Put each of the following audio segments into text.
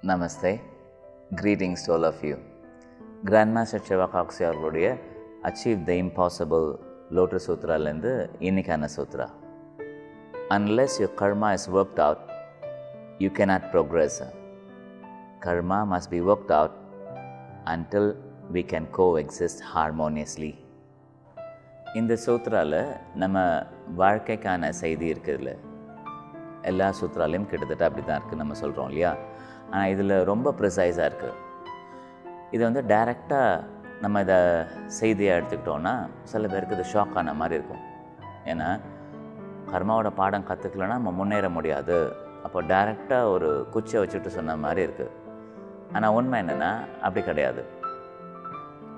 Namaste. Greetings to all of you. Grandmaster Chivakaksi அவர்களுடைய Achieve the Impossible Lotus Sutraலேருந்து இன்னைக்கான சூத்ரா. Unless your karma is worked out, you cannot progress. Karma must be worked out until we can coexist harmoniously. இந்த சூத்ராவில் நம்ம வாழ்க்கைக்கான செய்தி இருக்குதுல்ல, எல்லா சூத்ராலையும் கிட்டத்தட்ட அப்படி தான் இருக்குது நம்ம சொல்கிறோம் இல்லையா. ஆனால் இதில் ரொம்ப ப்ரிசைஸாக இருக்குது. இது வந்து டைரெக்டாக நம்ம இதை செய்தியாக எடுத்துக்கிட்டோன்னா சில பேருக்கு இது ஷாக் ஆன மாதிரி இருக்கும். ஏன்னா கர்மாவோட பாடம் கற்றுக்கலன்னா நம்ம முன்னேற முடியாது, அப்போ டைரெக்டாக ஒரு குச்சியை வச்சுட்டு சொன்ன மாதிரி இருக்குது. ஆனால் உண்மை என்னென்னா அப்படி கிடையாது.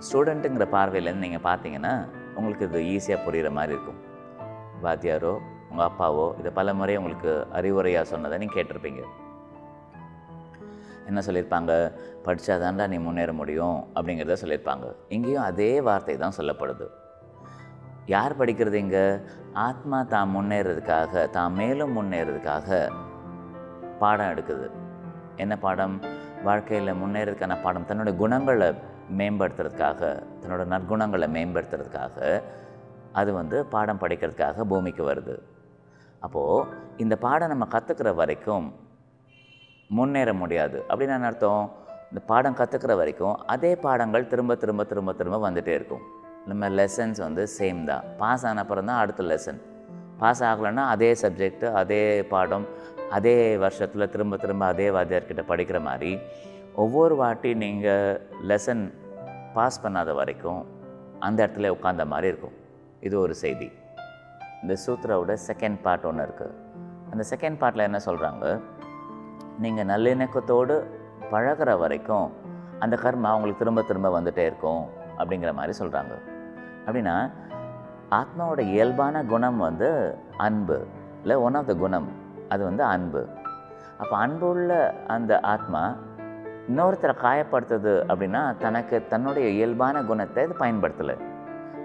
ஸ்டூடெண்ட்டுங்கிற பார்வையிலேருந்து நீங்கள் பார்த்தீங்கன்னா உங்களுக்கு இது ஈஸியாக புரிகிற மாதிரி இருக்கும். வாத்தியாரோ உங்கள் அப்பாவோ இதை பல முறை உங்களுக்கு அறிவுரையாக சொன்னதை நீங்கள் கேட்டிருப்பீங்க. என்ன சொல்லியிருப்பாங்க? படித்தா தாண்டா நீ முன்னேற முடியும் அப்படிங்கிறத சொல்லியிருப்பாங்க. இங்கேயும் அதே வார்த்தை தான் சொல்லப்படுது. யார் படிக்கிறது இங்கே? ஆத்மா தான் முன்னேறதுக்காக, தான் மேலும் முன்னேறதுக்காக பாடம் எடுக்குது. என்ன பாடம்? வாழ்க்கையில் முன்னேறதுக்கான பாடம். தன்னோட குணங்களை மேம்படுத்துறதுக்காக, தன்னோட நற்குணங்களை மேம்படுத்துறதுக்காக அது வந்து பாடம் படிக்கிறதுக்காக பூமிக்கு வருது. அப்போது இந்த பாடம் நம்ம கற்றுக்கிற வரைக்கும் முன்னேற முடியாது. அப்படின்னு என்ன அர்த்தம்? இந்த பாடம் கற்றுக்கிற வரைக்கும் அதே பாடங்கள் திரும்ப திரும்ப திரும்ப திரும்ப வந்துகிட்டே இருக்கும். நம்ம லெசன்ஸ் வந்து சேம் தான். பாஸ் ஆன அப்புறம் தான் அடுத்த லெசன். பாஸ் ஆகலைன்னா அதே சப்ஜெக்டு, அதே பாடம், அதே வருஷத்தில் திரும்ப திரும்ப அதே வாத்தியார்கிட்ட படிக்கிற மாதிரி ஒவ்வொரு வாட்டி நீங்கள் லெசன் பாஸ் பண்ணாத வரைக்கும் அந்த இடத்துல உட்காந்த மாதிரி இருக்கும். இது ஒரு செய்தி. இந்த சூத்ராவோட செகண்ட் பார்ட் ஒன்று இருக்குது. அந்த செகண்ட் பார்ட்டில் என்ன சொல்கிறாங்க? நீங்கள் நல்லிணக்கத்தோடு பழகிற வரைக்கும் அந்த கர்மா உங்களுக்கு திரும்ப திரும்ப வந்துகிட்டே இருக்கும் அப்படிங்கிற மாதிரி சொல்கிறாங்க. அப்படின்னா ஆத்மாவோட இயல்பான குணம் வந்து அன்பு இல்லை, ஒன் ஆஃப் த குணம் அது வந்து அன்பு. அப்போ அன்பு உள்ள அந்த ஆத்மா இன்னொருத்தரை காயப்படுத்துது அப்படின்னா தன்னுடைய இயல்பான குணத்தை இது பயன்படுத்தலை.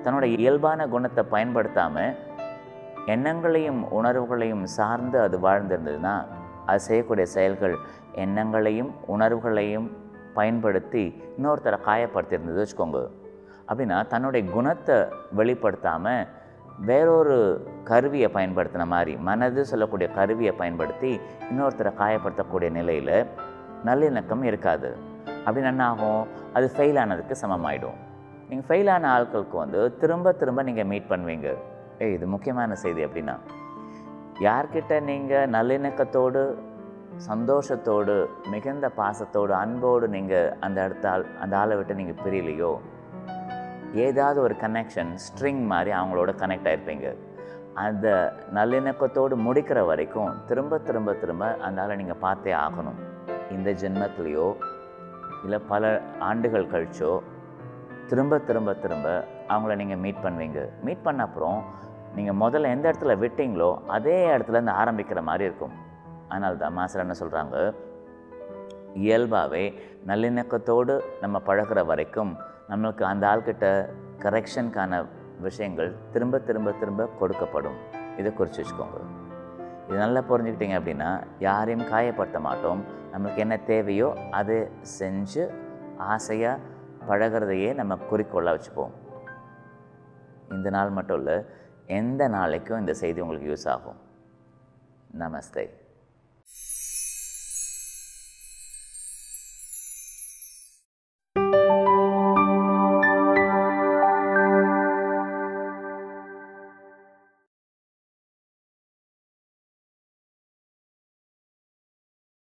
தன்னோட இயல்பான குணத்தை பயன்படுத்தாமல் எண்ணங்களையும் உணர்வுகளையும் சார்ந்து அது வாழ்ந்திருந்ததுன்னா அது செய்யக்கூடிய செயல்கள் எண்ணங்களையும் உணர்வுகளையும் பயன்படுத்தி இன்னொருத்தரை காயப்படுத்தியிருந்தது வச்சுக்கோங்க. அப்படின்னா தன்னுடைய குணத்தை வெளிப்படுத்தாமல் வேறொரு கருவியை பயன்படுத்தின மாதிரி, மனது சொல்லக்கூடிய கருவியை பயன்படுத்தி இன்னொருத்தரை காயப்படுத்தக்கூடிய நிலையில் நல்லிணக்கம் இருக்காது. அப்படின்னு என்ன ஆகும்? அது ஃபெயில் ஆனதுக்கு சமமாயிடும். நீங்கள் ஃபெயிலான ஆட்களுக்கு வந்து திரும்ப திரும்ப நீங்கள் மீட் பண்ணுவீங்க. இது முக்கியமான செய்தி. அப்படின்னா யார்கிட்ட நீங்கள் நல்லிணக்கத்தோடு, சந்தோஷத்தோடு, மிகுந்த பாசத்தோடு, அன்போடு நீங்கள் அந்த ஆளை விட்டு நீங்கள் பிரியலையோ, ஏதாவது ஒரு கனெக்ஷன் ஸ்ட்ரிங் மாதிரி அவங்களோட கனெக்ட் ஆகிருப்பீங்க. அந்த நல்லிணக்கத்தோடு முடிக்கிற வரைக்கும் திரும்ப திரும்ப திரும்ப அந்த ஆளை நீங்கள் பார்த்தே ஆகணும். இந்த ஜென்மத்திலையோ இல்லை பல ஆண்டுகள் கழிச்சோ திரும்ப திரும்ப திரும்ப அவங்கள நீங்கள் மீட் பண்ணுவீங்க. மீட் பண்ண அப்புறம் நீங்கள் முதல்ல எந்த இடத்துல விட்டீங்களோ அதே இடத்துலேருந்து ஆரம்பிக்கிற மாதிரி இருக்கும். அதனால தான் மாஸ்டர் என்ன சொல்கிறாங்க? இயல்பாகவே நல்லிணக்கத்தோடு நம்ம பழகிற வரைக்கும் நம்மளுக்கு அந்த ஆள்கிட்ட கரெக்ஷனுக்கான விஷயங்கள் திரும்ப திரும்ப திரும்ப கொடுக்கப்படும். இதை குறித்து வச்சுக்கோங்க. இது நல்லா புரிஞ்சுக்கிட்டீங்க அப்படின்னா யாரையும் காயப்படுத்த மாட்டோம். நம்மளுக்கு என்ன தேவையோ அதை செஞ்சு ஆசையாக பழகிறதையே நம்ம குறிக்கோளாக வச்சுப்போம். இந்த நாள் மட்டும் இல்லை, எந்த நாளைக்கும் இந்த செய்தி உங்களுக்கு யூஸ் ஆகும். நமஸ்தே.